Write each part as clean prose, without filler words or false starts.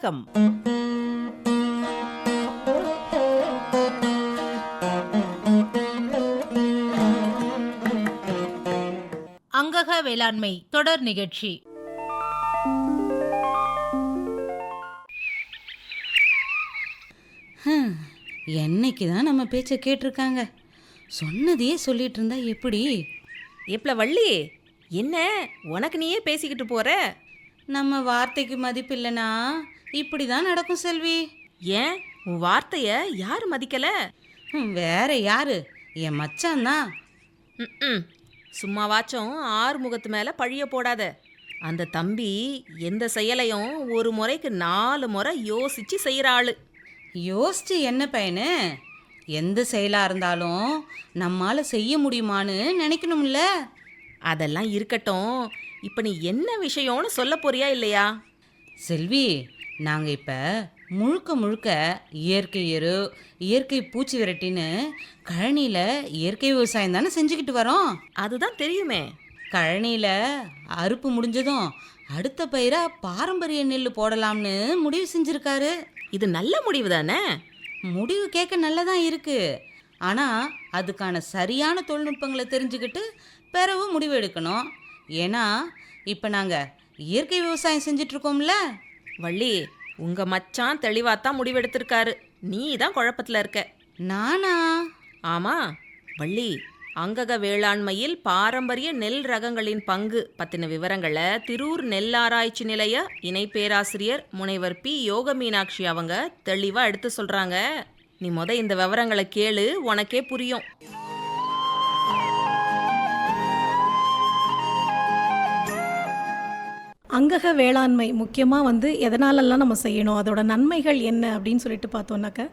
உலகம். அங்கக வேளாண்மை தொடர் நிகழ்ச்சி. என்னைக்கு தான் நம்ம பேச்சை கேட்டிருக்காங்க. சொன்னதையே சொல்லிட்டு இருந்தா எப்படி? எப்பல வள்ளி, என்ன உனக்கு நீயே பேசிக்கிட்டு போற? நம்ம வார்த்தைக்கு மதிப்பு இல்லைனா இப்படி தான் நடக்கும் செல்வி. ஏன் உன் வார்த்தைய யாரு மதிக்கல? வேற யாரு? என் மச்சான் தான். சும்மாவாச்சும் ஆறுமுகத்து மேல பழிய போடாத. அந்த தம்பி எந்த செயலையும் ஒரு முறைக்கு 4 முறை யோசிச்சு செய்யற ஆளு. யோசிச்சு என்ன பயனு? எந்த செயலா இருந்தாலும் நம்மால செய்ய முடியுமான்னு நினைக்கணும்ல. அதெல்லாம் இருக்கட்டும், இப்ப நீ என்ன விஷயம்னு சொல்ல போறியா இல்லையா? செல்வி, நாங்கள் இப்போ முழுக்க முழுக்க இயற்கை எரு, இயற்கை பூச்சி விரட்டின்னு கழனியில் இயற்கை விவசாயம் தானே செஞ்சுக்கிட்டு வரோம். அதுதான் தெரியுமே. கழனியில் அறுப்பு முடிஞ்சதும் அடுத்த பயிராக பாரம்பரிய நெல் போடலாம்னு முடிவு செஞ்சுருக்காரு. இது நல்ல முடிவு தானே? முடிவு கேட்க நல்லதான் இருக்குது. ஆனால் அதுக்கான சரியான தொழில்நுட்பங்களை தெரிஞ்சுக்கிட்டு பிறகு முடிவு எடுக்கணும். ஏன்னா இப்போ நாங்கள் இயற்கை விவசாயம் செஞ்சிட்ருக்கோம்ல. வள்ளி, உங்க மச்சான் தெளிவாத்தான் முடிவெடுத்திருக்காரு. நீ தான் குழப்பத்தில் இருக்க. நானா? ஆமா வள்ளி, அங்கக வேளாண்மையில் பாரம்பரிய நெல் ரகங்களின் பங்கு பத்தின விவரங்களை திரூர் நெல் ஆராய்ச்சி நிலைய இணை பேராசிரியர் முனைவர் பி யோக மீனாட்சி அவங்க தெளிவா எடுத்து சொல்றாங்க. நீ இந்த விவரங்களை கேளு, உனக்கே புரியும். அங்கக வேளாண்மை முக்கியமாக எதனாலெல்லாம் நம்ம செய்யணும், அதோட நன்மைகள் என்ன அப்படின்னு சொல்லிட்டு பார்த்தோன்னாக்க,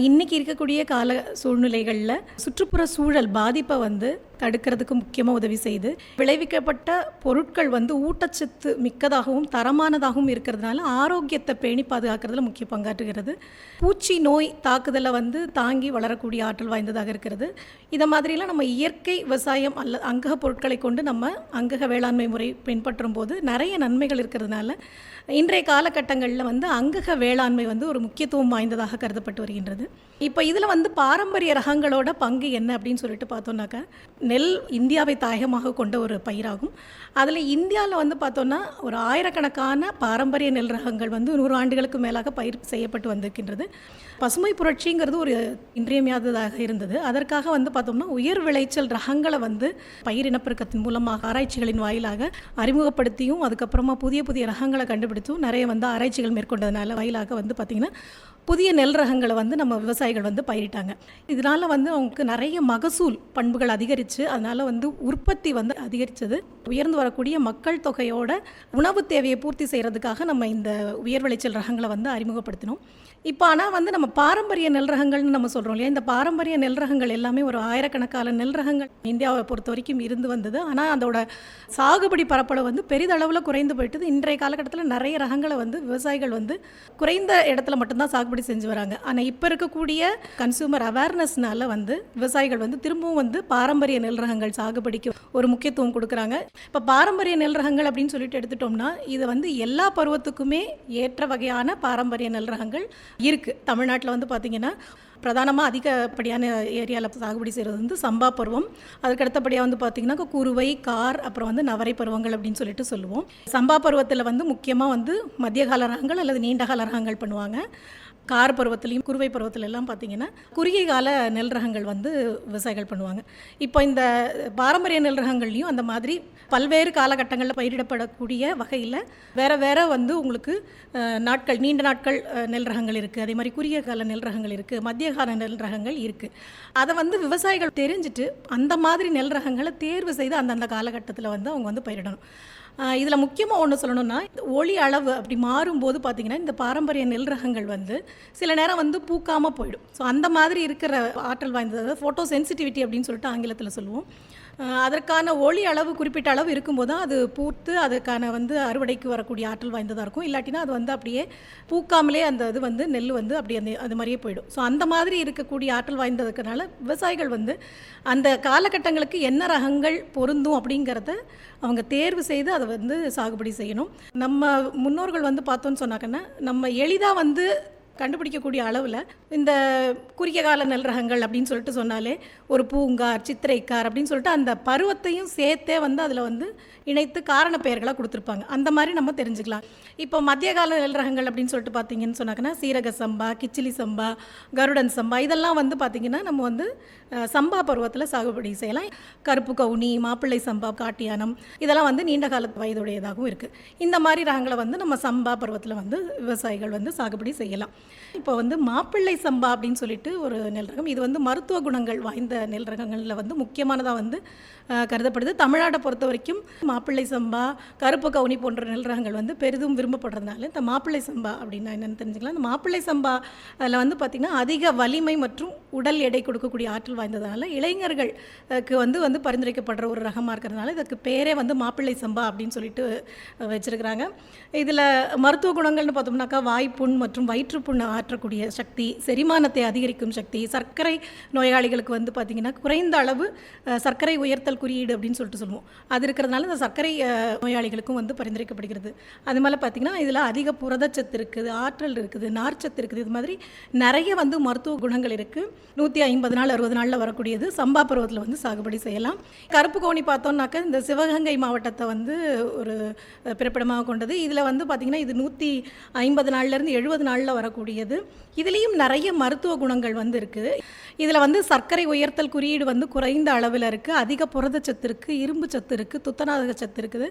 இன்றைக்கி இருக்கக்கூடிய கால சூழ்நிலைகளில் சுற்றுப்புற சூழல் பாதிப்பை தடுக்கிறதுக்கு முக்கியமாக உதவி செய்து, விளைவிக்கப்பட்ட பொருட்கள் ஊட்டச்சத்து மிக்கதாகவும் தரமானதாகவும் இருக்கிறதுனால ஆரோக்கியத்தை பேணி பாதுகாக்கிறதுல முக்கிய பங்காற்றுகிறது. பூச்சி நோய் தாக்குதலை தாங்கி வளரக்கூடிய ஆற்றல் வாய்ந்ததாக இருக்கிறது. இதை மாதிரிலாம் நம்ம இயற்கை விவசாயம் அல்ல அங்கக பொருட்களை கொண்டு நம்ம அங்கக வேளாண்மை முறை பின்பற்றும் போது நிறைய நன்மைகள் இருக்கிறதுனால இன்றைய காலகட்டங்களில் அங்கக வேளாண்மை ஒரு முக்கியத்துவம் வாய்ந்ததாக கருதப்பட்டு வருகின்றது. இப்போ இதில் பாரம்பரிய ரகங்களோட பங்கு என்ன அப்படின்னு சொல்லிட்டு பார்த்தோன்னாக்கா, நெல் இந்தியாவை தாயகமாக கொண்ட ஒரு பயிராகும். அதில் இந்தியாவில் பார்த்தோன்னா ஒரு ஆயிரக்கணக்கான பாரம்பரிய நெல் ரகங்கள் 100 ஆண்டுகளுக்கு மேலாக பயிர் செய்யப்பட்டு வந்திருக்கின்றது. பசுமை புரட்சிங்கிறது ஒரு இன்றியமையாததாக இருந்தது. அதற்காக பார்த்தோம்னா உயர் விளைச்சல் ரகங்களை பயிர் இனப்பெருக்கத்தின் மூலமாக ஆராய்ச்சிகளின் வாயிலாக அறிமுகப்படுத்தியும் அதுக்கப்புறமா புதிய புதிய ரகங்களை கண்டுபிடித்தும் நிறைய ஆராய்ச்சிகள் மேற்கொண்டதுனால வாயிலாக பார்த்திங்கன்னா புதிய நெல் ரகங்களை நம்ம விவசாயிகள் பயிரிட்டாங்க. இதனால் அவங்களுக்கு நிறைய மகசூல் பண்புகள் அதிகரித்து அதனால் உற்பத்தி அதிகரித்தது. உயர்ந்து வரக்கூடிய மக்கள் தொகையோட உணவு தேவையை பூர்த்தி செய்கிறதுக்காக நம்ம இந்த உயர் விளைச்சல் ரகங்களை அறிமுகப்படுத்தினோம். இப்போ ஆனால் நம்ம பாரம்பரிய நெல் ரகங்கள்னு நம்ம சொல்கிறோம் இல்லையா, இந்த பாரம்பரிய நெல் ரகங்கள் எல்லாமே ஒரு ஆயிரக்கணக்கான நெல் ரகங்கள் இந்தியாவை பொறுத்த வரைக்கும் இருந்து வந்தது. ஆனால் அதோட சாகுபடி பரப்பளவு பெரிதளவில் குறைந்து போயிட்டது. இன்றைய காலகட்டத்தில் நிறைய ரகங்களை விவசாயிகள் குறைந்த இடத்துல மட்டும்தான் சாகுபடி செஞ்சு வராங்க. ஆனால் இப்போ இருக்கக்கூடிய கன்சூமர் அவேர்னஸ்னால விவசாயிகள் திரும்பவும் பாரம்பரிய நெல் ரகங்கள் சாகுபடிக்கு ஒரு முக்கியத்துவம் கொடுக்குறாங்க. இப்போ பாரம்பரிய நெல் ரகங்கள் அப்படின்னு சொல்லிட்டு எடுத்துட்டோம்னா இது எல்லா பருவத்துக்குமே ஏற்ற வகையான பாரம்பரிய நெல் ரகங்கள் இருக்குது. தமிழ்நாட்டில் பார்த்திங்கன்னா பிரதானமாக அதிகப்படியான ஏரியாவில் சாகுபடி செய்கிறது சம்பா பருவம். அதுக்கடுத்தபடியாக பார்த்திங்கன்னா குறுவை, கார், அப்புறம் நவரை பருவங்கள் அப்படின்னு சொல்லிட்டு சொல்லுவோம். சம்பா பருவத்தில் மத்தியமாக மத்திய கால ரகங்கள் அல்லது நீண்ட கால ரகங்கள் பண்ணுவாங்க. கார் பருவத்திலையும் குறுவை பருவத்திலெல்லாம் பார்த்திங்கன்னா குறுகிய கால நெல் ரகங்கள் விவசாயிகள் பண்ணுவாங்க. இப்போ இந்த பாரம்பரிய நெல் ரகங்கள்லையும் அந்த மாதிரி பல்வேறு காலகட்டங்களில் பயிரிடப்படக்கூடிய வகையில் வேறு உங்களுக்கு நாட்கள், நீண்ட நாட்கள் நெல் ரகங்கள் இருக்குது. அதே மாதிரி குறுகிய கால நெல் ரகங்கள் இருக்குது, மத்திய கால நெல் ரகங்கள் இருக்குது. அதை விவசாயிகள் தெரிஞ்சுட்டு அந்த மாதிரி நெல் ரகங்களை தேர்வு செய்து அந்தந்த காலகட்டத்தில் அவங்க பயிரிடணும். இதில் முக்கியமாக ஒன்று சொல்லணும்னா, ஒளி அளவு அப்படி மாறும்போது பார்த்திங்கன்னா இந்த பாரம்பரிய நெல் ரகங்கள் சில நேரம் பூக்காமல் போயிடும். ஸோ அந்த மாதிரி இருக்கிற ஆற்றல் வாய்ந்தது ஃபோட்டோ சென்சிட்டிவிட்டி அப்படின்னு சொல்லிட்டு ஆங்கிலத்தில் சொல்லுவோம். அதற்கான ஒளி அளவு குறிப்பிட்ட அளவு இருக்கும்போது தான் அது பூத்து அதுக்கான அறுவடைக்கு வரக்கூடிய ஆற்றல் வாய்ந்ததாக இருக்கும். இல்லாட்டினா அது அப்படியே பூக்காமலே அந்த இது நெல் அப்படி அது மாதிரியே போயிடும். ஸோ அந்த மாதிரி இருக்கக்கூடிய ஆற்றல் வாய்ந்ததுக்கனால விவசாயிகள் அந்த காலகட்டங்களுக்கு என்ன ரகங்கள் பொருந்தும் அப்படிங்கிறத அவங்க தேர்வு செய்து அதை வந்து சாகுபடி செய்யணும். நம்ம முன்னோர்கள் வந்து பார்த்தோன்னு சொன்னாங்கன்னா நம்ம எளிதாக வந்து கண்டுபிடிக்கக்கூடிய அளவில் இந்த குறுகிய கால நெல் ரகங்கள் அப்படின்னு சொல்லிட்டு சொன்னாலே ஒரு பூங்கார், சித்திரைக்கார் அப்படின்னு சொல்லிட்டு அந்த பருவத்தையும் சேர்த்தே வந்து அதில் வந்து இணைத்து காரண பெயர்களாக கொடுத்துருப்பாங்க. அந்த மாதிரி நம்ம தெரிஞ்சுக்கலாம். இப்போ மத்திய கால நெல் ரகங்கள் அப்படின்னு சொல்லிட்டு பார்த்தீங்கன்னு சொன்னாங்கன்னா சீரக சம்பா, கிச்சிலி சம்பா, கருடன் சம்பா இதெல்லாம் வந்து பார்த்திங்கன்னா நம்ம வந்து சம்பா பருவத்தில் சாகுபடி செய்யலாம். கருப்பு கவுனி, மாப்பிள்ளை சம்பா, காட்டியானம் இதெல்லாம் வந்து நீண்ட கால வயதுடையதாகவும் இருக்குது. இந்த மாதிரி ரகங்களை வந்து நம்ம சம்பா பருவத்தில் வந்து விவசாயிகள் வந்து சாகுபடி செய்யலாம். இப்போ வந்து மாப்பிள்ளை சம்பா அப்படின்னு சொல்லிட்டு ஒரு நெல் ரகம், இது வந்து மருத்துவ குணங்கள் வாய்ந்த நெல் ரகங்களில் வந்து முக்கியமானதாக வந்து கருதப்படுது. தமிழ்நாட்டை பொறுத்த வரைக்கும் மாப்பிள்ளை சம்பா, கருப்பு கவுனி போன்ற நெல் ரகங்கள் வந்து பெரிதும் விரும்பப்படுறதுனால இந்த மாப்பிள்ளை சம்பா அப்படின்னா என்னென்னு தெரிஞ்சுக்கலாம். இந்த மாப்பிள்ளை சம்பா அதில் வந்து பார்த்திங்கன்னா அதிக வலிமை மற்றும் உடல் எடை கொடுக்கக்கூடிய ஆற்றல் வாய்ந்ததுனால இளைஞர்களுக்கு வந்து பரிந்துரைக்கப்படுற ஒரு ரகமாக இருக்கிறதுனால இதுக்கு பேரே வந்து மாப்பிள்ளை சம்பா அப்படின்னு சொல்லிட்டு வச்சுருக்கிறாங்க. இதில் மருத்துவ குணங்கள்னு பார்த்தோம்னாக்கா வாய்ப்புண் மற்றும் வயிற்றுப்புண் ஆற்றக்கூடிய சக்தி, செரிமானத்தை அதிகரிக்கும் சக்தி, சர்க்கரை நோயாளிகளுக்கு வந்து பார்த்திங்கன்னா குறைந்த அளவு சர்க்கரை உயர்த்தல் குறியீடு அப்படின்னு சொல்லிட்டு சொல்லுவோம். அது இருக்கிறதுனால இந்த சர்க்கரை நோயாளிகளுக்கும் வந்து பரிந்துரைக்கப்படுகிறது. அது மாதிரி பார்த்திங்கன்னா இதில் அதிக புரதச்சத்து இருக்குது, ஆற்றல் இருக்குது, நார்ச்சத்து இருக்குது. இது மாதிரி நிறைய வந்து மருத்துவ குணங்கள் இருக்குது. 150 நாள் 60 நாளில் வரக்கூடியது. சம்பா பருவத்தில் வந்து சாகுபடி செய்யலாம். கருப்பு கவுனி பார்த்தோம்னாக்கா இந்த சிவகங்கை மாவட்டத்தை வந்து ஒரு பிறப்பிடமாக கொண்டது. இதில் வந்து பார்த்திங்கன்னா இது 150 நாள்லேருந்து 70 நாளில் வரக்கூடியது. இதுலேயும் நிறைய மருத்துவ குணங்கள் வந்து இருக்குது. இதில் வந்து சர்க்கரை உயர்த்தல் குறியீடு வந்து குறைந்த அளவில் இருக்குது, அதிக புரதச்சத்து இருக்குது, இரும்பு சத்து இருக்குது, துத்தநாக சத்து இருக்குது.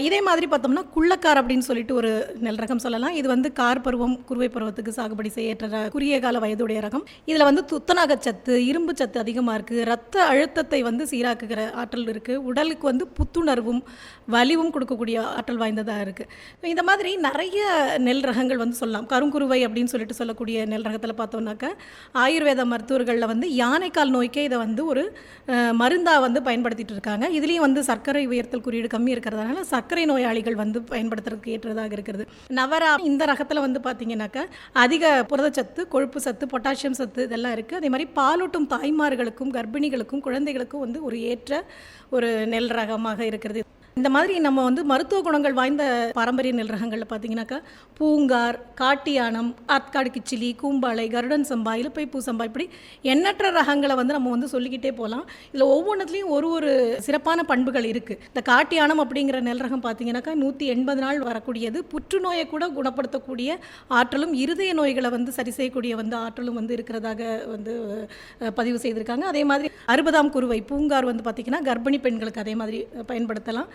இதே மாதிரி பார்த்தோம்னா குள்ளக்கார் அப்படின்னு சொல்லிட்டு ஒரு நெல் ரகம் சொல்லலாம். இது வந்து கார் பருவம், குறுவை பருவத்துக்கு சாகுபடி செய்யற்ற குறுகிய கால வயதுடைய ரகம். இதில் வந்து துத்தநாக சத்து, இரும்பு சத்து அதிகமாக இருக்குது, ரத்த அழுத்தத்தை வந்து சீராக்குகிற ஆற்றல் இருக்குது, உடலுக்கு வந்து புத்துணர்வும் வலிவும் கொடுக்கக்கூடிய ஆற்றல் வாய்ந்ததாக இருக்குது. இந்த மாதிரி நிறைய நெல் ரகங்கள் வந்து சொல்லலாம். கருங்குருவை அப்படின்னு சொல்லிட்டு சொல்லக்கூடிய நெல் ரகத்தில் பார்த்தோம்னாக்கா ஆயுர்வேத மருத்துவர்களில் வந்து யானைக்கால் நோய்க்கே இதை வந்து ஒரு மருந்தாக வந்து பயன்படுத்திட்டு இருக்காங்க. இதுலேயும் வந்து சர்க்கரை உயர்த்தல் குறியீடு கம்மி இருக்கிறதுனால சர்க்கரை நோயாளிகள் வந்து பயன்படுத்துறதுக்கு ஏற்றதாக இருக்கிறது. நவரா இந்த ரகத்தில் வந்து பார்த்தீங்கன்னாக்கா அதிக புரதச்சத்து, கொழுப்பு சத்து, பொட்டாசியம் சத்து இதெல்லாம் இருக்குது. அதே மாதிரி பாலூட்டும் தாய்மார்களுக்கும் கர்ப்பிணிகளுக்கும் குழந்தைகளுக்கும் வந்து ஒரு ஏற்ற ஒரு நெல் ரகமாக இருக்கிறது. இந்த மாதிரி நம்ம வந்து மருத்துவ குணங்கள் வாய்ந்த பாரம்பரிய நெல் ரகங்களில் பார்த்தீங்கன்னாக்கா பூங்கார், காட்டியானம், ஆற்காடு கிச்சிலி, கூம்பாளை, கருடன் சம்பா, இலுப்பை பூ சம்பா இப்படி எண்ணற்ற ரகங்களை வந்து நம்ம வந்து சொல்லிக்கிட்டே போகலாம். இதில் ஒவ்வொன்றத்துலேயும் ஒரு சிறப்பான பண்புகள் இருக்குது. இந்த காட்டியானம் அப்படிங்கிற நெல் ரகம் பார்த்தீங்கன்னாக்கா 180 நாள் வரக்கூடியது. புற்றுநோயை கூட குணப்படுத்தக்கூடிய ஆற்றலும் இருதய நோய்களை வந்து சரி செய்யக்கூடிய வந்து ஆற்றலும் வந்து இருக்கிறதாக வந்து பதிவு செய்திருக்காங்க. அதே மாதிரி 60ஆம் குருவை பூங்கார் வந்து பார்த்திங்கன்னா கர்ப்பிணி பெண்களுக்கு அதே மாதிரி பயன்படுத்தலாம்.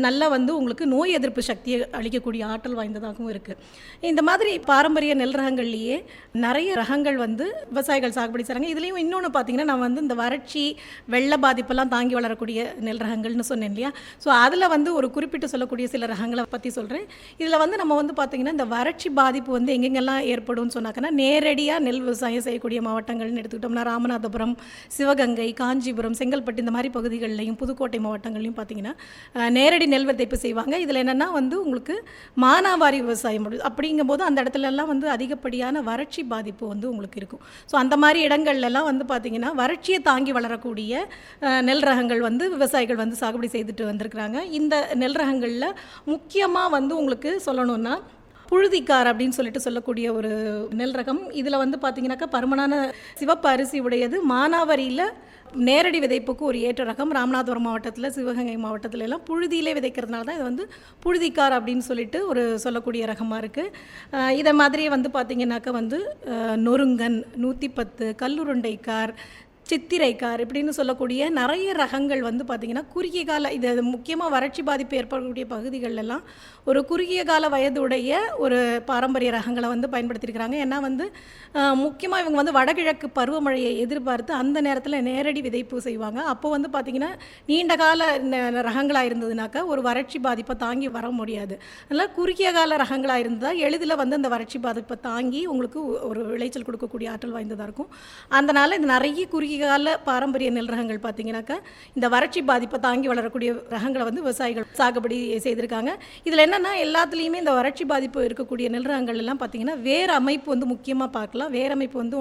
நல்லா வந்து உங்களுக்கு நோய் எதிர்ப்பு சக்தியை அளிக்கக்கூடிய ஆற்றல் வாய்ந்ததாகவும் இருக்குது. இந்த மாதிரி பாரம்பரிய நெல் ரகங்கள்லேயே நிறைய ரகங்கள் வந்து விவசாயிகள் சாகுபடி செய்கிறாங்க. இதுலேயும் இன்னொன்று பார்த்திங்கன்னா நான் வந்து இந்த வறட்சி, வெள்ள பாதிப்பெல்லாம் தாங்கி வளரக்கூடிய நெல் ரகங்கள்னு சொன்னேன் இல்லையா. ஸோ அதில் வந்து ஒரு குறிப்பிட்டு சொல்லக்கூடிய சில ரகங்களை பற்றி சொல்கிறேன். இதில் வந்து நம்ம வந்து பார்த்திங்கன்னா இந்த வறட்சி பாதிப்பு வந்து எங்கெங்கெல்லாம் ஏற்படும்னு சொன்னாக்கன்னா நேரடியாக நெல் விவசாயம் செய்யக்கூடிய மாவட்டங்கள்னு எடுத்துக்கிட்டோம்னா ராமநாதபுரம், சிவகங்கை, காஞ்சிபுரம், செங்கல்பட்டு இந்த மாதிரி பகுதிகளிலையும் புதுக்கோட்டை மாவட்டங்கள்லையும் பார்த்திங்கன்னா நேரடி நெல் விதைப்பு செய்வாங்க. இதில் என்னென்னா வந்து உங்களுக்கு மானாவாரி விவசாயம் முடியும். அப்படிங்கும்போது அந்த இடத்துலலாம் வந்து அதிகப்படியான வறட்சி பாதிப்பு வந்து உங்களுக்கு இருக்கும். ஸோ அந்த மாதிரி இடங்கள்லாம் வந்து பார்த்திங்கன்னா வறட்சியை தாங்கி வளரக்கூடிய நெல் ரகங்கள் வந்து விவசாயிகள் வந்து சாகுபடி செய்துட்டு வந்திருக்கிறாங்க. இந்த நெல் ரகங்களில் முக்கியமாக வந்து உங்களுக்கு சொல்லணுன்னா புழுதிக்கார் அப்படின்னு சொல்லிட்டு சொல்லக்கூடிய ஒரு நெல் ரகம். இதில் வந்து பார்த்திங்கனாக்கா பருமனான சிவப்பு அரிசி உடையது, மானாவாரியில் நேரடி விதைப்புக்கு ஒரு ஏற்ற ரகம். ராமநாதபுரம் மாவட்டத்தில், சிவகங்கை மாவட்டத்தில் எல்லாம் புழுதியிலே விதைக்கிறதுனால தான் இது வந்து புழுதிக்கார் அப்படின்னு சொல்லிட்டு ஒரு சொல்லக்கூடிய ரகமாக இருக்குது. இதை மாதிரியே வந்து பார்த்திங்கனாக்கா வந்து நொறுங்கன், 110, கல்லுருண்டைக்கார், சித்திரைக்கார் இப்படின்னு சொல்லக்கூடிய நிறைய ரகங்கள் வந்து பார்த்திங்கன்னா குறுகிய கால இது முக்கியமாக வறட்சி பாதிப்பு ஏற்படக்கூடிய பகுதிகளெல்லாம் ஒரு குறுகிய கால வயதுடைய ஒரு பாரம்பரிய ரகங்களை வந்து பயன்படுத்தியிருக்கிறாங்க. ஏன்னா வந்து முக்கியமாக இவங்க வந்து வடகிழக்கு பருவமழையை எதிர்பார்த்து அந்த நேரத்தில் நேரடி விதைப்பு செய்வாங்க. அப்போ வந்து பார்த்திங்கன்னா நீண்ட கால ரகங்களாக இருந்ததுனாக்கா ஒரு வறட்சி பாதிப்பை தாங்கி வர முடியாது. அதனால் குறுகிய கால ரகங்களாக இருந்தால் எளிதில் வந்து அந்த வறட்சி பாதிப்பை தாங்கி உங்களுக்கு ஒரு விளைச்சல் கொடுக்கக்கூடிய ஆற்றல் வாய்ந்ததாக இருக்கும். அதனால் இந்த நிறைய குறுகிய கால பாரம்பரிய நெல் ரகங்கள் பார்த்தீங்கன்னாக்கா இந்த வறட்சி பாதிப்பை தாங்கி வளரக்கூடிய ரகங்களை வந்து விவசாயிகள் சாகுபடி செய்திருக்காங்க. இதில் என்னென்னா எல்லாத்துலேயுமே இந்த வறட்சி பாதிப்பு இருக்கக்கூடிய நெல் ரகங்கள் எல்லாம் பார்த்தீங்கன்னா வேர் அமைப்பு வந்து முக்கியமாக பார்க்கலாம். வேர் அமைப்பு வந்து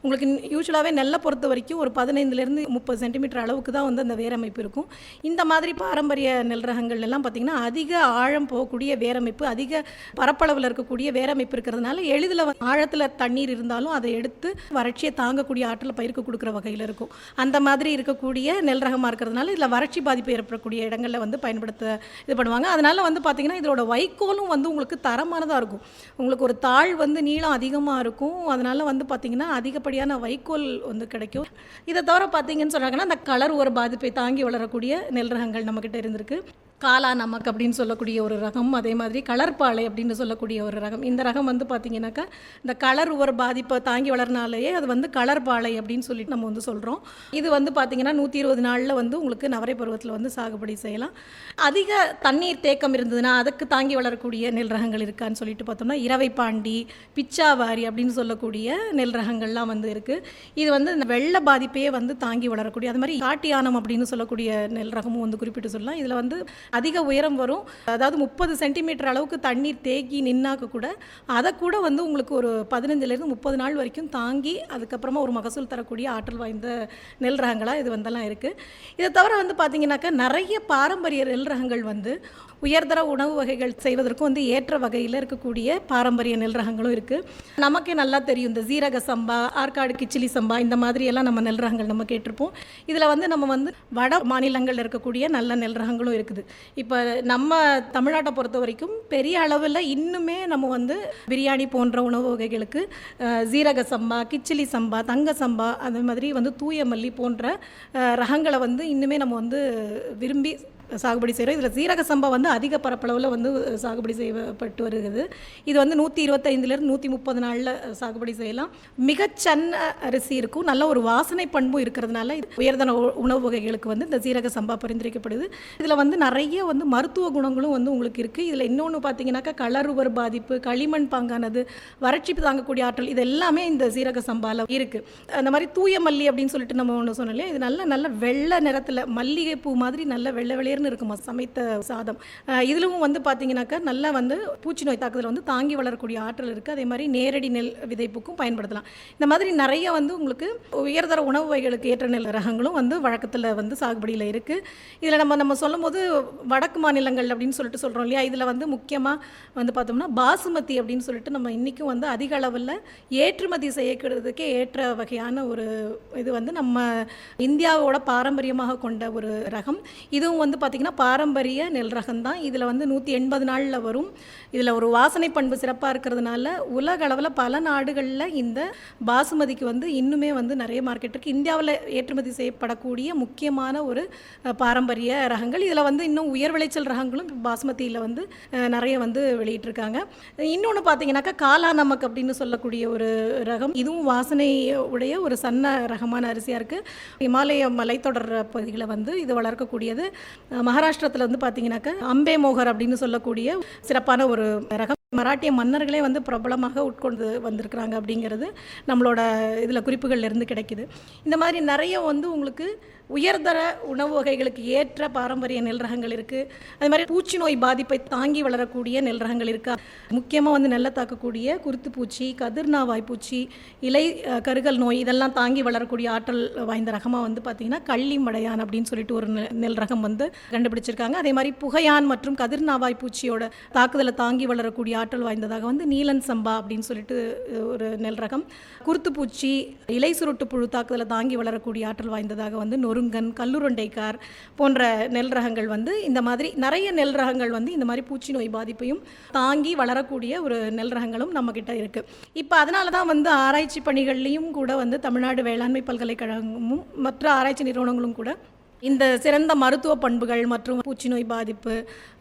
உங்களுக்கு யூஸ்வலாகவே நெல்லை பொறுத்த வரைக்கும் ஒரு 15லேருந்து 30 சென்டிமீட்டர் அளவுக்கு தான் வந்து அந்த வேர் அமைப்பு இருக்கும். இந்த மாதிரி பாரம்பரிய நெல் ரகங்கள் எல்லாம் பார்த்தீங்கன்னா அதிக ஆழம் போகக்கூடிய வேரமைப்பு, அதிக பரப்பளவில் இருக்கக்கூடிய வேரமைப்பு இருக்கிறதுனால எளிதில் ஆழத்தில் தண்ணீர் இருந்தாலும் அதை எடுத்து வறட்சியை தாங்கக்கூடிய ஆற்றலை பயிருக்கு கொடுக்குற வகையில் இருக்கும். அந்த மாதிரி இருக்கக்கூடிய நெல் ரகமாக இருக்கிறதுனால இதில் வறட்சி பாதிப்பு ஏற்படக்கூடிய இடங்களில் வந்து பயன்படுத்த இது பண்ணுவாங்க. அதனால் வந்து பார்த்திங்கன்னா இதோட வைக்கோலும் வந்து உங்களுக்கு தரமானதாக இருக்கும். உங்களுக்கு ஒரு தாழ் வந்து நீளம் அதிகமாக இருக்கும். அதனால் வந்து பார்த்திங்கன்னா அதிகப்படியான வைக்கோல் வந்து கிடைக்கும். இதை தவிர பார்த்திங்கன்னு சொன்னாங்கன்னா அந்த கலர் ஒரு பாதிப்பை தாங்கி வளரக்கூடிய நெல் ரகங்கள் நம்மக்கிட்ட இருந்திருக்கு. காலா நமக் அப்படின்னு சொல்லக்கூடிய ஒரு ரகம், அதே மாதிரி கலர்பாலை அப்படின்னு சொல்லக்கூடிய ஒரு ரகம். இந்த ரகம் வந்து பார்த்திங்கனாக்கா இந்த கலர் ஒரு பாதிப்பை தாங்கி வளர்னாலேயே அது வந்து கலர்பாலை அப்படின்னு சொல்லிட்டு நம்ம வந்து சொல்கிறோம். இது வந்து பார்த்திங்கன்னா 120 நாளில் வந்து உங்களுக்கு நவரை பருவத்தில் வந்து சாகுபடி செய்யலாம். அதிக தண்ணீர் தேக்கம் இருந்ததுன்னா அதுக்கு தாங்கி வளரக்கூடிய நெல் ரகங்கள் இருக்கான்னு சொல்லிட்டு பார்த்தோம்னா இரவைப்பாண்டி, பிச்சாவாரி அப்படின்னு சொல்லக்கூடிய நெல் ரகங்கள்லாம் வந்து இருக்குது. இது வந்து இந்த வெள்ள பாதிப்பையே வந்து தாங்கி வளரக்கூடிய, அது மாதிரி காட்டியானம் அப்படின்னு சொல்லக்கூடிய நெல் ரகமும் வந்து குறிப்பிட்டு சொல்லலாம். இதில் வந்து அதிக உயரம் வரும். அதாவது 30 சென்டிமீட்டர் அளவுக்கு தண்ணீர் தேக்கி நின்னாக்க கூட அதை கூட வந்து உங்களுக்கு ஒரு 15லேருந்து 30 நாள் வரைக்கும் தாங்கி அதுக்கப்புறமா ஒரு மகசூல் தரக்கூடிய ஆற்றல் வாய்ந்த நெல் ரகங்களாக இது வந்தெல்லாம் இருக்குது. இதை தவிர வந்து பார்த்திங்கனாக்கா நிறைய பாரம்பரிய நெல் ரகங்கள் வந்து உயர்தர உணவு வகைகள் செய்வதற்கும் வந்து ஏற்ற வகையில் இருக்கக்கூடிய பாரம்பரிய நெல் ரகங்களும் இருக்குது. நமக்கே நல்லா தெரியும் இந்த ஜீரக சம்பா, ஆற்காடு கிச்சிலி சம்பா, இந்த மாதிரியெல்லாம் நம்ம நெல் ரகங்கள் நம்ம கேட்டிருப்போம். இதில் வந்து நம்ம வந்து வட மாநிலங்களில் இருக்கக்கூடிய நல்ல நெல் ரகங்களும் இருக்குது. இப்போ நம்ம தமிழ்நாட்டை பொறுத்த வரைக்கும் பெரிய அளவில் இன்னுமே நம்ம வந்து பிரியாணி போன்ற உணவு வகைகளுக்கு ஜீரக சம்பா, கிச்சிலி சம்பா, தங்க சம்பா, அந்த மாதிரி வந்து தூய மல்லி போன்ற ரகங்களை வந்து இன்னுமே நம்ம வந்து விரும்பி சாகுபடி செய்கிறோம். இதில் சீரக சம்பா வந்து அதிக பரப்பளவில் வந்து சாகுபடி செய்யப்பட்டு வருகிறது. இது வந்து 125லேருந்து 130 நாளில் சாகுபடி செய்யலாம். மிகச்சன்ன அரிசி இருக்கும், நல்ல ஒரு வாசனை பண்பும் இருக்கிறதுனால உயர்தன உணவு வகைகளுக்கு வந்து இந்த சீரக சம்பா பரிந்துரைக்கப்படுது. இதில் வந்து நிறைய வந்து மருத்துவ குணங்களும் வந்து உங்களுக்கு இருக்குது. இதில் இன்னொன்று பார்த்தீங்கன்னாக்கா கலருவர் பாதிப்பு, களிமண் பாங்கானது, வறட்சி தாங்கக்கூடிய ஆற்றல், இது எல்லாமே இந்த சீரக சம்பாவில் இருக்குது. அந்த மாதிரி தூய மல்லி அப்படின்னு சொல்லிட்டு நம்ம ஒன்று சொன்னோம் இல்லையா, இது நல்ல வெள்ளை நிறத்தில் மல்லிகை பூ மாதிரி நல்ல வெள்ளை வெளியேறு இருக்குமா சமைத்த சாதம். இதிலும் வந்து பார்த்தீங்கன்னாக்கா நல்லா வந்து பூச்சி நோய் தாக்குதல் வந்து தாங்கி வளரக்கூடிய ஆற்றல் இருக்குது. அதே மாதிரி நேரடி நெல் விதைப்புக்கும் பயன்படுத்தலாம். இந்த மாதிரி நிறைய வந்து உங்களுக்கு உயர்தர உணவு வகைகளுக்கு ஏற்ற நெல் ரகங்களும் வந்து வழக்கத்தில் வந்து சாகுபடியில் இருக்குது. இதில் நம்ம சொல்லும் போது வடக்கு மாநிலங்கள் அப்படின்னு சொல்லிட்டு சொல்கிறோம் இல்லையா, இதில் வந்து முக்கியமாக வந்து பார்த்தோம்னா பாசுமதி அப்படின்னு சொல்லிட்டு நம்ம இன்றைக்கும் வந்து அதிக அளவில் ஏற்றுமதி செய்யக்கிறதுக்கே ஏற்ற வகையான ஒரு இது வந்து நம்ம இந்தியாவோட பாரம்பரியமாக கொண்ட ஒரு ரகம். இதுவும் வந்து பார்த்திங்கன்னா பாரம்பரிய நெல் ரகம் தான். இதில் வந்து 180 நாளில் வரும். இதில் ஒரு வாசனை பண்பு சிறப்பாக இருக்கிறதுனால உலக அளவில் பல நாடுகளில் இந்த பாசுமதிக்கு வந்து இன்னுமே வந்து நிறைய மார்க்கெட் இருக்குது. இந்தியாவில் ஏற்றுமதி செய்யப்படக்கூடிய முக்கியமான ஒரு பாரம்பரிய ரகங்கள். இதில் வந்து இன்னும் உயர் விளைச்சல் ரகங்களும் பாசுமதியில் வந்து நிறைய வந்து வெளியிட்டிருக்காங்க. இன்னொன்று பார்த்தீங்கன்னாக்கா காலா நமக் அப்படின்னு சொல்லக்கூடிய ஒரு ரகம், இதுவும் வாசனை உடைய ஒரு சன்ன ரகமான அரிசியாக இருக்குது. இமாலய மலைத்தொடர் பகுதிகளை வந்து இது வளர்க்கக்கூடியது. மகாராஷ்டிரத்தில் வந்து பார்த்தீங்கன்னாக்கா அம்பே மோகர் அப்படின்னு சொல்லக்கூடிய சிறப்பான ஒரு ரகம். மராட்டிய மன்னர்களே வந்து பிரபலமாக உட்கொண்டு வந்திருக்கிறாங்க அப்படிங்கிறது நம்மளோட இதில் குறிப்புகள்லேருந்து கிடைக்குது. இந்த மாதிரி நிறைய வந்து உங்களுக்கு உயர்தர உணவு வகைகளுக்கு ஏற்ற பாரம்பரிய நெல் ரகங்கள் இருக்குது. அது மாதிரி பூச்சி நோய் பாதிப்பை தாங்கி வளரக்கூடிய நெல் ரகங்கள் இருக்குது. முக்கியமாக வந்து நெல்லை தாக்கக்கூடிய குருத்து பூச்சி, கதிர்நாவாய் பூச்சி, இலை கருகல் நோய், இதெல்லாம் தாங்கி வளரக்கூடிய ஆற்றல் வாய்ந்த ரகமாக வந்து பார்த்திங்கன்னா கள்ளி மடையான் அப்படின்னு சொல்லிட்டு ஒரு நெல் ரகம் வந்து கண்டுபிடிச்சிருக்காங்க. அதே மாதிரி புகையான் மற்றும் கதிர்நாவாய் பூச்சியோட தாக்குதலை தாங்கி வளரக்கூடிய ஆற்றல் வாய்ந்ததாக வந்து நீலன் சம்பா அப்படின்னு சொல்லிட்டு ஒரு நெல் ரகம். குருத்து பூச்சி, இலை சுருட்டு புழு தாக்குதலை தாங்கி வளரக்கூடிய ஆற்றல் வாய்ந்ததாக வந்து நொருங்கன், கல்லுருண்டைக்கார் போன்ற நெல் ரகங்கள் வந்து இந்த மாதிரி நிறைய நெல் ரகங்கள் வந்து இந்த மாதிரி பூச்சி நோய் பாதிப்பையும் தாங்கி வளரக்கூடிய ஒரு நெல் ரகங்களும் நம்மக்கிட்ட இருக்குது. இப்போ அதனால தான் வந்து ஆராய்ச்சி பணிகள்லையும் கூட வந்து தமிழ்நாடு வேளாண்மை பல்கலைக்கழகமும் மற்ற ஆராய்ச்சி நிறுவனங்களும் கூட இந்த சிறந்த மருத்துவ பண்புகள் மற்றும் பூச்சி நோய் பாதிப்பு,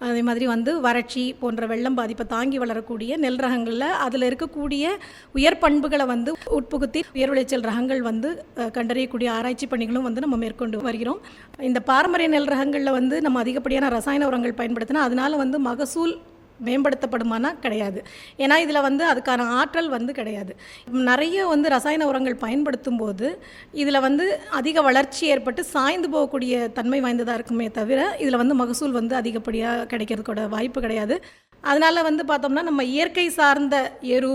அதே மாதிரி வந்து வறட்சி போன்ற வெள்ளம் பாதிப்பை தாங்கி வளரக்கூடிய நெல் ரகங்களில் அதில் இருக்கக்கூடிய உயர் பண்புகளை வந்து உட்புகுத்தி உயர் விளைச்சல் ரகங்கள் வந்து கண்டறியக்கூடிய ஆராய்ச்சி பணிகளும் வந்து நம்ம மேற்கொண்டு வருகிறோம். இந்த பாரம்பரிய நெல் ரகங்களில் வந்து நம்ம அதிகப்படியான ரசாயன உரங்கள் பயன்படுத்தினா அதனால் வந்து மகசூல் மேம்படுத்தப்படுமானா கிடையாது. ஏன்னா இதில் வந்து அதுக்கான ஆற்றல் வந்து கிடையாது. நிறைய வந்து ரசாயன உரங்கள் பயன்படுத்தும் போது இதில் வந்து அதிக வளர்ச்சி ஏற்பட்டு சாய்ந்து போகக்கூடிய தன்மை வாய்ந்ததாக இருக்குமே தவிர இதில் வந்து மகசூல் வந்து அதிகப்படியாக கிடைக்கிறதுக்கூட வாய்ப்பு கிடையாது. அதனால் வந்து பார்த்தோம்னா நம்ம இயற்கை சார்ந்த எரு,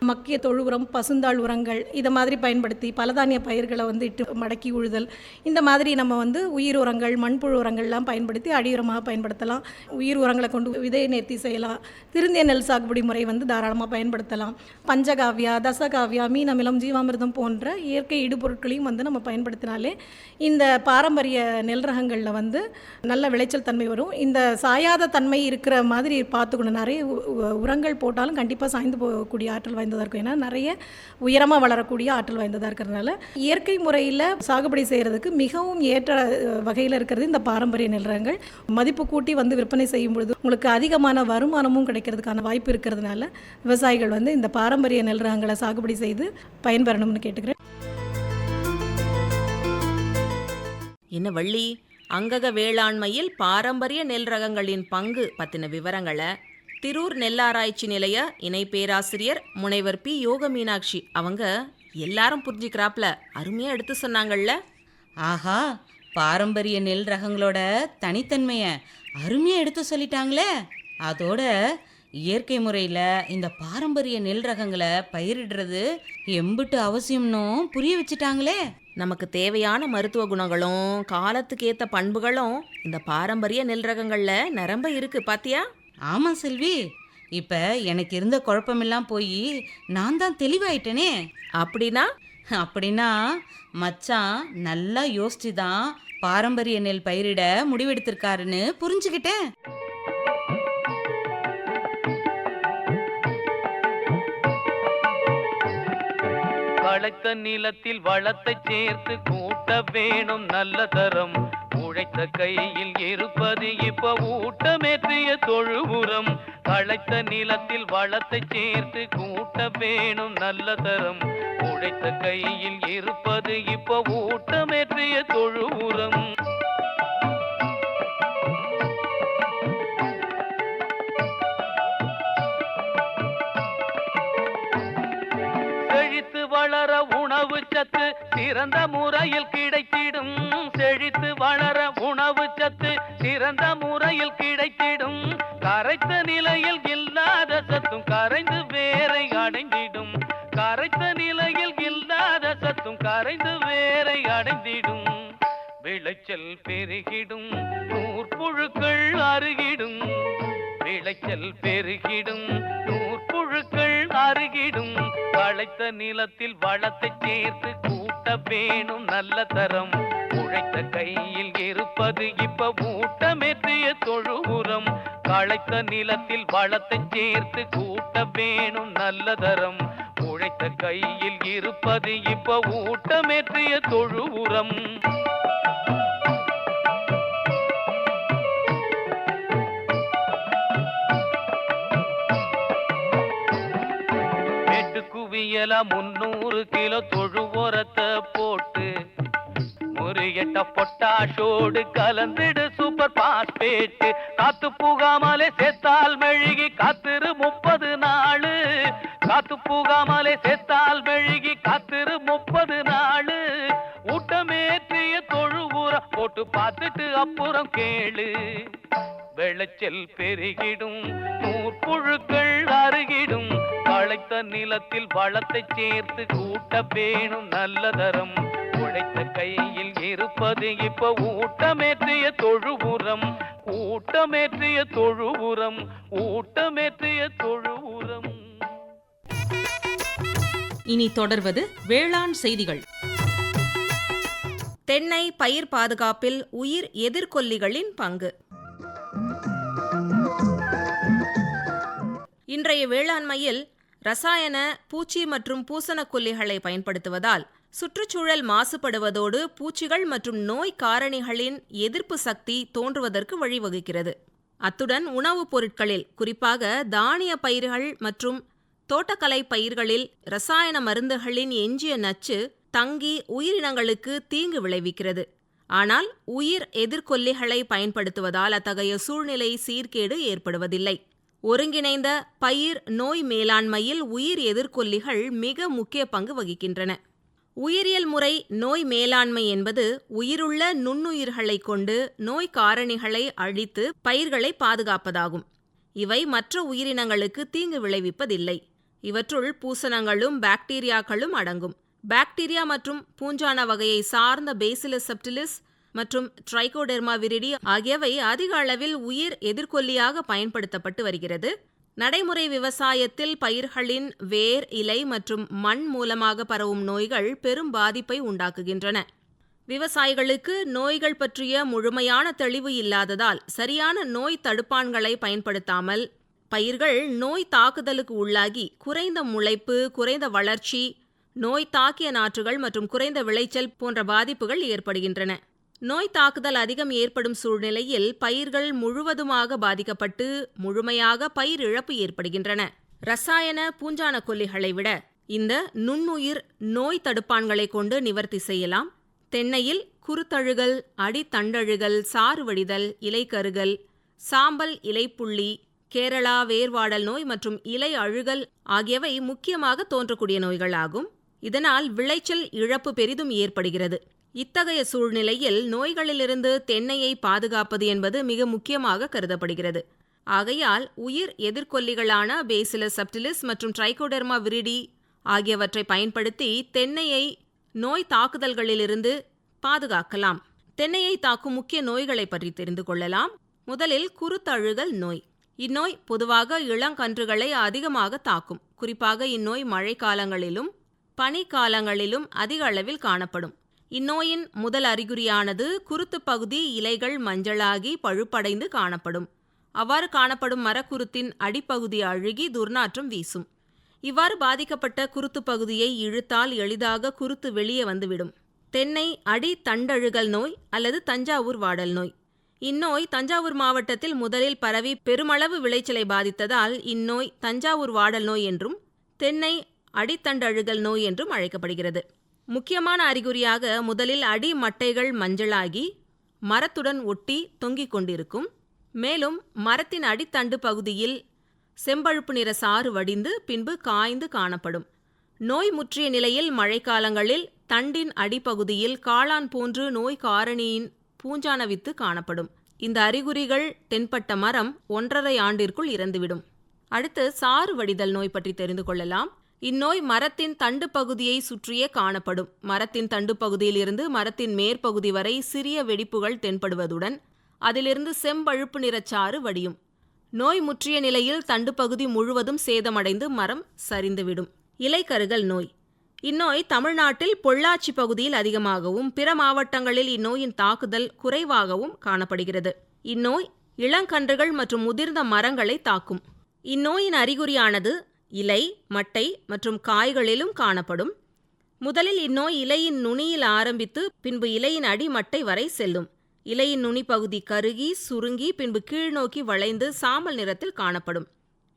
மக்கிய தொழு உரம், பசுந்தாள் உரங்கள் இதை மாதிரி பயன்படுத்தி பலதானிய பயிர்களை வந்து இட்டு மடக்கி உழுதல், இந்த மாதிரி நம்ம வந்து உயிர் உரங்கள், மண்புழு உரங்கள்லாம் பயன்படுத்தி அடி உரமாக பயன்படுத்தலாம். உயிர் உரங்களை கொண்டு விதை நேர்த்தி செய்யலாம். திருந்திய நெல் சாகுபடி முறை வந்து தாராளமாக பயன்படுத்தலாம். பஞ்சகாவியா, தசகாவியா, மீன் அமிலம், ஜீவாமிர்தம் போன்ற இயற்கை இடுபொருட்களையும் வந்து நம்ம பயன்படுத்தினாலே இந்த பாரம்பரிய நெல் ரகங்களில் வந்து நல்ல விளைச்சல் தன்மை வரும். இந்த சாயாத தன்மை இருக்கிற மாதிரி பார்த்துக்கணும். நிறைய உரங்கள் போட்டாலும் கண்டிப்பாக சாய்ந்து போகக்கூடிய ஆற்றல் வாய்ந்ததாக இருக்கும். ஏன்னா நிறைய உயரமாக வளரக்கூடிய ஆற்றல் வாய்ந்ததாக இருக்கிறதுனால இயற்கை முறையில் சாகுபடி செய்கிறதுக்கு மிகவும் ஏற்ற வகையில் இருக்கிறது இந்த பாரம்பரிய நெல் ரகங்கள். மதிப்பு கூட்டி வந்து விற்பனை செய்யும் பொழுது உங்களுக்கு அதிகமான வருமானமும் கிடைக்கிறதுக்கான வாய்ப்பு இருக்கிறதுனால விவசாயிகள் வந்து இந்த பாரம்பரிய நெல் ரகங்களை சாகுபடி செய்து பயன்பெறணும்னு கேட்டுக்கிறேன். என்ன வள்ளி, அங்கக வேளாண்மையில் பாரம்பரிய நெல் ரகங்களின் பங்கு பற்றின விவரங்களை திரூர் நெல்லாராய்ச்சி நிலைய இணை பேராசிரியர் முனைவர் பி. யோக மீனாட்சி அவங்க எல்லாரும் புரிஞ்சுக்கிறாப்ல அருமையாக எடுத்து சொன்னாங்கள்ல. ஆஹா, பாரம்பரிய நெல் ரகங்களோட தனித்தன்மையை அருமையாக எடுத்து சொல்லிட்டாங்களே. அதோட இயற்கை முறையில் இந்த பாரம்பரிய நெல் ரகங்களை பயிரிடுறது எம்பிட்டு அவசியம்னும் புரிய வச்சுட்டாங்களே. நமக்கு தேவையான மருத்துவ குணங்களும் காலத்துக்கேற்ற பண்புகளும் இந்த பாரம்பரிய நெல் ரகங்களில் நிரம்ப இருக்கு பாத்தியா? ஆமாம் செல்வி, இப்போ எனக்கு இருந்த குழப்பமெல்லாம் போய் நான் தான் தெளிவாயிட்டேனே. அப்படின்னா மச்சான் நல்லா யோசிச்சு தான் பாரம்பரிய நெல் பயிரிட முடிவெடுத்திருக்காருன்னு புரிஞ்சுக்கிட்டேன். வளைத்த நிலத்தில் வளத்தை சேர்த்து கூட்ட வேணும் நல்ல தரம். உழைத்த கையில் இருப்பது இப்ப ஊட்டமேற்றிய தொழு உரம். வளைத்த நிலத்தில் வளத்தை சேர்த்து கூட்ட வேணும் நல்ல தரம். உழைத்த கையில் இருப்பது இப்ப ஊட்டமேற்றிய தொழு உரம். செழித்து வளர உணவு சத்து சிறந்த முறையில் கிடைத்திடும். செழித்து வளர உணவு சத்து சிறந்த முறையில் கிடைத்திடும். கரைத்த நிலையில் இல்லாத சத்தும் கரைந்து வேரை அடைந்திடும். கரைத்த நிலையில் இல்லாத சத்தும் கரைந்து வேரை அடைந்திடும். விளைச்சல் பெருகிடும், நூற்புழுக்கள் அருகிடும். விளைச்சல் பெருகிடும், நூற்புழுக்கள் அருகிடும். வளைத்த நிலத்தில் வளத்தை சேர்த்து கூட்ட வேணும் நல்ல தரம். உழைத்த கையில் இருப்பது இப்ப ஊட்டமேற்றிய தொழு உரம். களைத்த நிலத்தில் வளத்தை சேர்த்து கூட்ட வேணும் நல்ல தரம். உழைத்த கையில் இருப்பது இப்ப ஊட்டமேற்றிய தொழு உரம். குவியல 300 கிலோ தொழு உரத்தை போட்டு முறியட்ட பொட்டாஷோடு கலந்துடு சூப்பர் பாஸ்பேட். காத்து புகாமலே சேர்த்தால் மெழுகி காத்திரு 30 நாள். காத்து புகாமலே சேர்த்தால் மெழுகி காத்திரு 30 நாள். ஊட்டமேற்றிய தொழு உரம் போட்டு பார்த்துட்டு அப்புறம் கேளு. விளைச்சல் பெருகிடும், நூற்புழுக்கள் அருகிடும். வளைத்த நிலத்தில் வளத்தை சேர்த்து கூட்ட வேணும் நல்ல தரம். உழைத்த கையில் இருப்பது இப்ப ஊட்டமேற்றிய தொழு உரம். ஊட்டமேற்றிய தொழு உரம். ஊட்டமேற்றிய தொழு உரம். இனி தொடர்வது வேளாண் செய்திகள். தென்னை பயிர் பாதுகாப்பில் உயிர் எதிர்கொல்லிகளின் பங்கு. இன்றைய வேளாண்மையில் ரசாயன, பூச்சி மற்றும் பூசணக்கொல்லிகளை பயன்படுத்துவதால் சுற்றுச்சூழல் மாசுபடுவதோடு பூச்சிகள் மற்றும் நோய் காரணிகளின் எதிர்ப்பு சக்தி தோன்றுவதற்கு வழிவகுக்கிறது. அத்துடன் உணவுப் பொருட்களில், குறிப்பாக தானிய பயிர்கள் மற்றும் தோட்டக்கலை பயிர்களில் ரசாயன மருந்துகளின் எஞ்சிய நச்சு தங்கி உயிரினங்களுக்கு தீங்கு விளைவிக்கிறது. ஆனால் உயிர் எதிர்கொல்லிகளை பயன்படுத்துவதால் அத்தகைய சூழ்நிலை சீர்கேடு ஏற்படுவதில்லை. ஒருங்கிணைந்த பயிர் நோய் மேலாண்மையில் உயிர் எதிர்கொல்லிகள் மிக முக்கிய பங்கு வகிக்கின்றன. உயிரியல் முறை நோய் மேலாண்மை என்பது உயிருள்ள நுண்ணுயிர்களைக் கொண்டு நோய் காரணிகளை அழித்து பயிர்களை பாதுகாப்பதாகும். இவை மற்ற உயிரினங்களுக்கு தீங்கு விளைவிப்பதில்லை. இவற்றுள் பூசணங்களும் பாக்டீரியாக்களும் அடங்கும். பாக்டீரியா மற்றும் பூஞ்சான வகையை சார்ந்த பேசிலஸ் சப்டிலிஸ் மற்றும் ட்ரைகோடெர்மா விரிடி ஆகியவை அதிக அளவில் உயிர் எதிர்கொல்லியாக பயன்படுத்தப்பட்டு வருகிறது. நடைமுறை விவசாயத்தில் பயிர்களின் வேர், இலை மற்றும் மண் மூலமாக பரவும் நோய்கள் பெரும் பாதிப்பை உண்டாக்குகின்றன. விவசாயிகளுக்கு நோய்கள் பற்றிய முழுமையான தெளிவு இல்லாததால் சரியான நோய் தடுப்பான்களை பயன்படுத்தாமல் பயிர்கள் நோய் தாக்குதலுக்கு உள்ளாகி குறைந்த முளைப்பு, குறைந்த வளர்ச்சி, நோய் தாக்கிய நாற்றுகள் மற்றும் குறைந்த விளைச்சல் போன்ற பாதிப்புகள் ஏற்படுகின்றன. நோய் தாக்குதல் அதிகம் ஏற்படும் சூழ்நிலையில் பயிர்கள் முழுவதுமாக பாதிக்கப்பட்டு முழுமையாக பயிர் இழப்பு ஏற்படுகின்றன. ரசாயன பூஞ்சான கொல்லிகளை விட இந்த நுண்ணுயிர் நோய் தடுப்பான்களை கொண்டு நிவர்த்தி செய்யலாம். தென்னையில் குருத்தழுகல், அடித்தண்டழுகல், சாறு வடிதல், இலைக்கருகல், சாம்பல் இலைப்புள்ளி, கேரளா வேர்வாடல் நோய் மற்றும் இலை அழுகல் ஆகியவை முக்கியமாக தோன்றக்கூடிய நோய்களாகும். இதனால் விளைச்சல் இழப்பு பெரிதும் ஏற்படுகிறது. இத்தகைய சூழ்நிலையில் நோய்களிலிருந்து தென்னையை பாதுகாப்பது என்பது மிக முக்கியமாக கருதப்படுகிறது. ஆகையால் உயிர் எதிர்கொல்லிகளான பேசிலஸ் சப்டிலிஸ் மற்றும் ட்ரைகோடெர்மா விரிடி ஆகியவற்றை பயன்படுத்தி தென்னையை நோய் தாக்குதல்களிலிருந்து பாதுகாக்கலாம். தென்னையை தாக்கும் முக்கிய நோய்களை பற்றி தெரிந்து கொள்ளலாம். முதலில் குருத்தழுகல் நோய். இந்நோய் பொதுவாக இளங்கன்றுகளை அதிகமாக தாக்கும். குறிப்பாக இந்நோய் மழைக்காலங்களிலும் பனிக்காலங்களிலும் அதிக அளவில் காணப்படும். இந்நோயின் முதல் அறிகுறியானது குருத்து பகுதி இலைகள் மஞ்சளாகி பழுப்படைந்து காணப்படும். அவ்வாறு காணப்படும் மரக்குருத்தின் அடிப்பகுதி அழுகி துர்நாற்றம் வீசும். இவ்வாறு பாதிக்கப்பட்ட குருத்து பகுதியை இழுத்தால் எளிதாக குருத்து வெளியே வந்துவிடும். தென்னை அடி தண்டழுகல் நோய் அல்லது தஞ்சாவூர் வாடல் நோய். இந்நோய் தஞ்சாவூர் மாவட்டத்தில் முதலில் பரவி பெருமளவு விளைச்சலை பாதித்ததால் இந்நோய் தஞ்சாவூர் வாடல் நோய் என்றும் தென்னை அடித்தண்டழுகல் நோய் என்றும் அழைக்கப்படுகிறது. முக்கியமான அறிகுறியாக முதலில் அடி மட்டைகள் மஞ்சளாகி மரத்துடன் ஒட்டி தொங்கிக் கொண்டிருக்கும். மேலும் மரத்தின் அடித்தண்டு பகுதியில் செம்பழுப்பு நிற சாறு வடிந்து பின்பு காய்ந்து காணப்படும். நோய் முற்றிய நிலையில் மழைக்காலங்களில் தண்டின் அடிப்பகுதியில் காளான் போன்று நோய் காரணியின் பூஞ்சான வித்து காணப்படும். இந்த அறிகுறிகள் தென்பட்ட மரம் 1.5 ஆண்டிற்குள் இறந்துவிடும். அடுத்து சாறு வடிதல் நோய் பற்றி தெரிந்து கொள்ளலாம். இந்நோய் மரத்தின் தண்டு பகுதியை சுற்றியே காணப்படும். மரத்தின் தண்டு பகுதியில் இருந்து மரத்தின் மேற்பகுதி வரை சிறிய வெடிப்புகள் தென்படுவதுடன் அதிலிருந்து செம்பழுப்பு நிறச்சாறு வடியும். நோய் முற்றிய நிலையில் தண்டு பகுதி முழுவதும் சேதமடைந்து மரம் சரிந்துவிடும். இலைக்கருகல் நோய். இந்நோய் தமிழ்நாட்டில் பொள்ளாச்சி பகுதியில் அதிகமாகவும் பிற மாவட்டங்களில் இந்நோயின் தாக்குதல் குறைவாகவும் காணப்படுகிறது. இந்நோய் இளங்கன்றுகள் மற்றும் முதிர்ந்த மரங்களை தாக்கும். இந்நோயின் அறிகுறியானது இலை, மட்டை மற்றும் காய்களிலும் காணப்படும். முதலில் இந்நோய் இலையின் நுனியில் ஆரம்பித்து பின்பு இலையின் அடிமட்டை வரை செல்லும். இலையின் நுனி பகுதி கருகி சுருங்கி பின்பு கீழ்நோக்கி வளைந்து சாம்பல் நிறத்தில் காணப்படும்.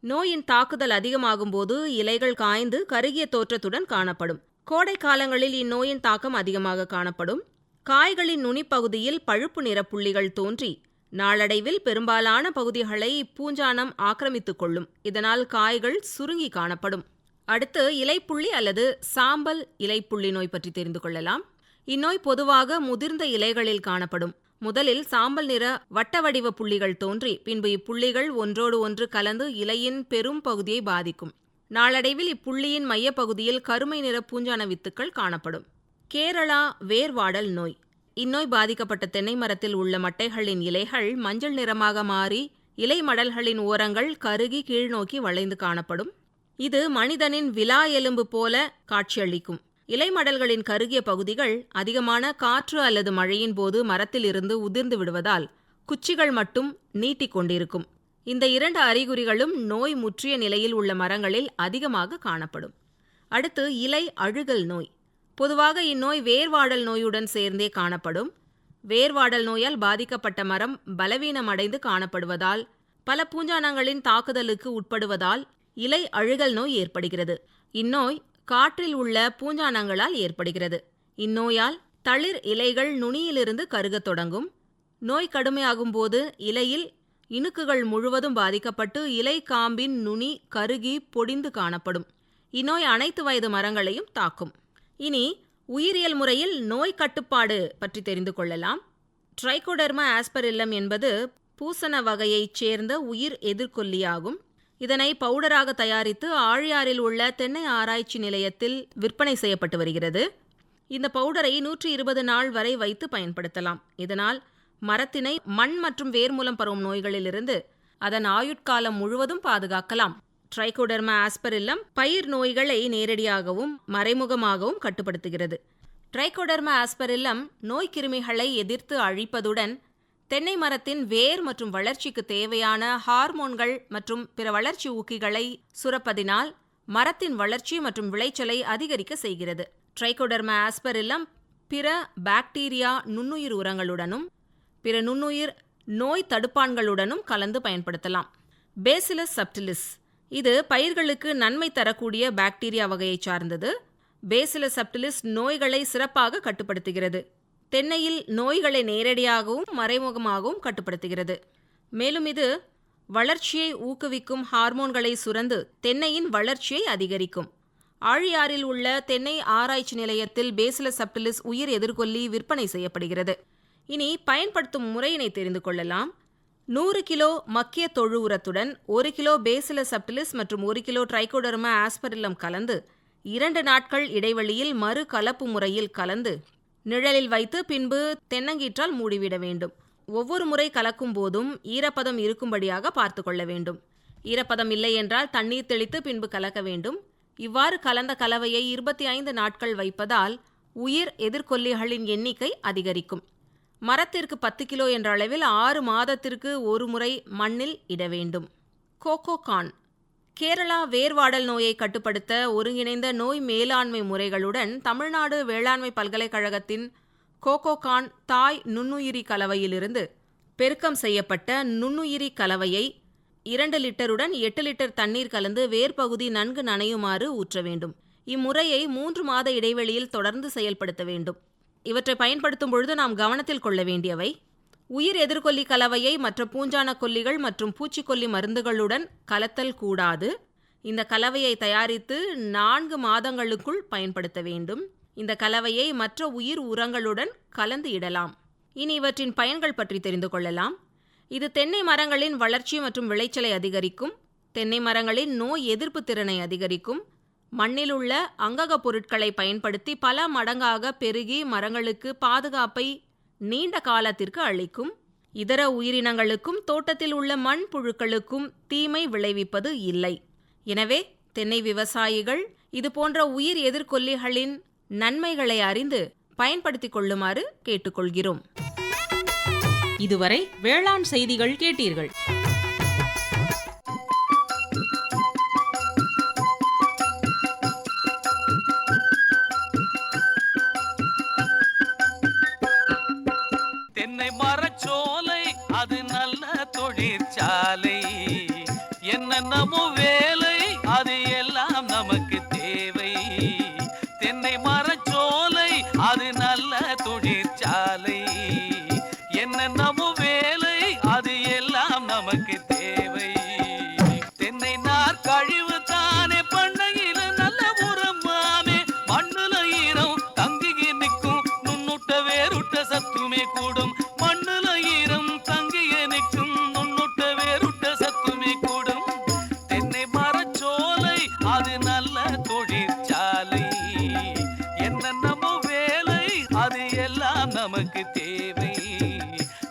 நோயின் தாக்குதல் அதிகமாகும் போது இலைகள் காய்ந்து கருகிய தோற்றத்துடன் காணப்படும். கோடை காலங்களில் இந்நோயின் தாக்கம் அதிகமாக காணப்படும். காய்களின் நுனிப்பகுதியில் பழுப்பு நிற புள்ளிகள் தோன்றி நாளடைவில் பெரும்பாலான பகுதிகளை பூஞ்சானம் ஆக்கிரமித்துக் கொள்ளும். இதனால் காய்கள் சுருங்கி காணப்படும். அடுத்து இலைப்புள்ளி அல்லது சாம்பல் இலைப்புள்ளி நோய் பற்றி தெரிந்து கொள்ளலாம். இந்நோய் பொதுவாக முதிர்ந்த இலைகளில் காணப்படும். முதலில் சாம்பல் நிற வட்ட வடிவ புள்ளிகள் தோன்றி பின்பு இப்புள்ளிகள் ஒன்றோடு ஒன்று கலந்து இலையின் பெரும் பகுதியை பாதிக்கும். நாளடைவில் இப்புள்ளியின் மையப்பகுதியில் கருமை நிற பூஞ்சான வித்துக்கள் காணப்படும். கேரளா வேர்வாடல் நோய். இந்நோய் பாதிக்கப்பட்ட தென்னை மரத்தில் உள்ள மட்டைகளின் இலைகள் மஞ்சள் நிறமாக மாறி இலை மடல்களின் ஓரங்கள் கருகி கீழ்நோக்கி வளைந்து காணப்படும். இது மனிதனின் விலா எலும்பு போல காட்சியளிக்கும். இலைமடல்களின் கருகிய பகுதிகள் அதிகமான காற்று அல்லது மழையின் போது மரத்தில் இருந்து உதிர்ந்து விடுவதால் குச்சிகள் மட்டும் நீட்டிக் கொண்டிருக்கும். இந்த 2 அறிகுறிகளும் நோய் முற்றிய நிலையில் உள்ள மரங்களில் அதிகமாக காணப்படும். அடுத்து இலை அழுகல் நோய். பொதுவாக இந்நோய் வேர்வாடல் நோயுடன் சேர்ந்தே காணப்படும். வேர்வாடல் நோயால் பாதிக்கப்பட்ட மரம் பலவீனமடைந்து காணப்படுவதால் பல பூஞ்சானங்களின் தாக்குதலுக்கு உட்படுவதால் இலை அழுகல் நோய் ஏற்படுகிறது. இந்நோய் காற்றில் உள்ள பூஞ்சானங்களால் ஏற்படுகிறது. இந்நோயால் தளிர் இலைகள் நுனியிலிருந்து கருகத் தொடங்கும். நோய் கடுமையாகும் போது இலையில் இணுக்குகள் முழுவதும் பாதிக்கப்பட்டு இலை காம்பின் நுனி கருகி பொடிந்து காணப்படும். இந்நோய் அனைத்து வயது மரங்களையும் தாக்கும். இனி உயிரியல் முறையில் நோய் கட்டுப்பாடு பற்றி தெரிந்து கொள்ளலாம். ட்ரைகோடெர்மா ஆஸ்பரில்லம் என்பது பூசண வகையைச் சேர்ந்த உயிர் எதிர்கொல்லியாகும். இதனை பவுடராக தயாரித்து ஆழியாறில் உள்ள தென்னை ஆராய்ச்சி நிலையத்தில் விற்பனை செய்யப்பட்டு வருகிறது. இந்த பவுடரை 120 நாள் வரை வைத்து பயன்படுத்தலாம். இதனால் மரத்தினை மண் மற்றும் வேர் மூலம் பரவும் நோய்களிலிருந்து அதன் ஆயுட்காலம் முழுவதும் பாதுகாக்கலாம். ட்ரைகோடெர்மா ஆஸ்பரில்லம் பயிர் நோய்களை நேரடியாகவும் மறைமுகமாகவும் கட்டுப்படுத்துகிறது. ட்ரைகோடெர்மா ஆஸ்பரில்லம் நோய்க்கிருமிகளை எதிர்த்து அழிப்பதுடன் தென்னை மரத்தின் வேர் மற்றும் வளர்ச்சிக்கு தேவையான ஹார்மோன்கள் மற்றும் பிற வளர்ச்சி ஊக்கிகளை சுரப்பதினால் மரத்தின் வளர்ச்சி மற்றும் விளைச்சலை அதிகரிக்க செய்கிறது. ட்ரைகோடெர்மா ஆஸ்பரில்லம் பிற பாக்டீரியா நுண்ணுயிர் உரங்களுடனும் பிற நுண்ணுயிர் நோய் தடுப்பான்களுடனும் கலந்து பயன்படுத்தலாம். பேசிலஸ் சப்டிலிஸ் இது பயிர்களுக்கு நன்மை தரக்கூடிய பாக்டீரியா வகையைச் சார்ந்தது. பேசிலஸ் சப்டிலிஸ் நோய்களை சிறப்பாக கட்டுப்படுத்துகிறது. தென்னையில் நோய்களை நேரடியாகவும் மறைமுகமாகவும் கட்டுப்படுத்துகிறது. மேலும் இது வளர்ச்சியை ஊக்குவிக்கும் ஹார்மோன்களை சுரந்து தென்னையின் வளர்ச்சியை அதிகரிக்கும். ஆழியாறில் உள்ள தென்னை ஆராய்ச்சி நிலையத்தில் பேசிலஸ் சப்டிலிஸ் உயிர் எதிர்கொல்லி விற்பனை செய்யப்படுகிறது. இனி பயன்படுத்தும் முறையினை தெரிந்து கொள்ளலாம். 100 கிலோ மக்கிய தொழு உரத்துடன் 1 கிலோ பேசிலஸ் சப்டிலிஸ் மற்றும் 1 கிலோ ட்ரைகோடெர்மா ஆஸ்பரில்லம் கலந்து 2 நாட்கள் இடைவெளியில் மறு கலப்பு முறையில் கலந்து நிழலில் வைத்து பின்பு தென்னங்கீற்றால் மூடிவிட வேண்டும். ஒவ்வொரு முறை கலக்கும் போதும் ஈரப்பதம் இருக்கும்படியாக பார்த்து கொள்ள வேண்டும். ஈரப்பதம் இல்லை என்றால் தண்ணீர் தெளித்து பின்பு கலக்க வேண்டும். இவ்வாறு கலந்த கலவையை 25 நாட்கள் வைப்பதால் உயிர் எதிர்கொல்லிகளின் எண்ணிக்கை அதிகரிக்கும். மரத்திற்கு 10 கிலோ என்ற அளவில் 6 மாதத்திற்கு ஒரு முறை மண்ணில் இட வேண்டும். கோகோகான் கேரளா வேர்வாடல் நோயை கட்டுப்படுத்த ஒருங்கிணைந்த நோய் மேலாண்மை முறைகளுடன் தமிழ்நாடு வேளாண்மை பல்கலைக்கழகத்தின் கோகோகான் தாய் நுண்ணுயிரி கலவையிலிருந்து பெருக்கம் செய்யப்பட்ட நுண்ணுயிரி கலவையை 2 லிட்டருடன் 8 லிட்டர் தண்ணீர் கலந்து வேர்பகுதி நன்கு நனையுமாறு ஊற்ற வேண்டும். இம்முறையை 3 மாத இடைவெளியில் தொடர்ந்து செயல்படுத்த வேண்டும். இவற்றை பயன்படுத்தும் பொழுது நாம் கவனத்தில் கொள்ள வேண்டியவை: உயிர் எதிர்கொல்லி கலவையை மற்ற பூஞ்சான கொல்லிகள் மற்றும் பூச்சிக்கொல்லி மருந்துகளுடன் கலத்தல் கூடாது. இந்த கலவையை தயாரித்து 4 மாதங்களுக்குள் பயன்படுத்த வேண்டும். இந்த கலவையை மற்ற உயிர் உரங்களுடன் கலந்து இடலாம். இனி இவற்றின் பயன்கள் பற்றி தெரிந்து கொள்ளலாம். இது தென்னை மரங்களின் வளர்ச்சி மற்றும் விளைச்சலை அதிகரிக்கும். தென்னை மரங்களின் நோய் எதிர்ப்பு திறனை அதிகரிக்கும். மண்ணில் உள்ள அங்கக பொருட்களை பயன்படுத்தி பல மடங்காக பெருகி மரங்களுக்கு பாதுகாப்பை நீண்ட காலத்திற்கு அளிக்கும். இதர உயிரினங்களுக்கும் தோட்டத்தில் உள்ள மண் புழுக்களுக்கும் தீமை விளைவிப்பது இல்லை. எனவே தென்னை விவசாயிகள் இதுபோன்ற உயிர் எதிர்கொல்லிகளின் நன்மைகளை அறிந்து பயன்படுத்திக் கொள்ளுமாறு கேட்டுக்கொள்கிறோம். இதுவரை வேளாண் செய்திகள் கேட்டீர்கள். தென்னை மரச்சோலை அது நல்ல தொழிற்சாலை, என்னென்னமோ வேலை அது எல்லாம் நமக்கு தேவை. தென்னை மரச்சோலை அது நல்ல தொழிற்சாலை, என்னென்னமோ வேலை அது எல்லாம் நமக்கு தேவை. தென்னை நார் கழிவு தானே பண்ணையில நல்ல உரமாமே, மண்ணுல ஈரம் தங்கி நிற்கும், நுண்ணுட்ட வேறுட்ட சத்துமே கூடும். மண்ணுல ஈரம் தங்கிய நிற்கும், நுண்ணுட்ட வேறுட்ட சத்துமே கூடும். தென்னை மரச்சோலை அது நல்ல தொழிற்சாலை, என்னென்னமோ வேலை அது எல்லாம் நமக்கு தேவை.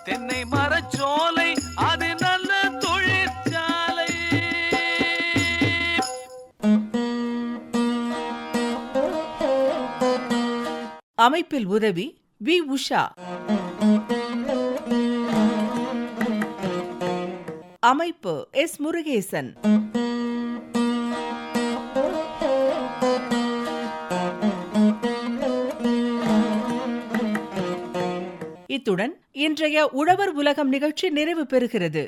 தென்னை மரச்சோலை அது நல்ல தொழிற்சாலை. அமைப்பில் உதவி வி. உஷா. அமைப்பு எஸ். முருகேசன். இத்துடன் இன்றைய உழவர் உலகம் நிகழ்ச்சி நிறைவு பெறுகிறது.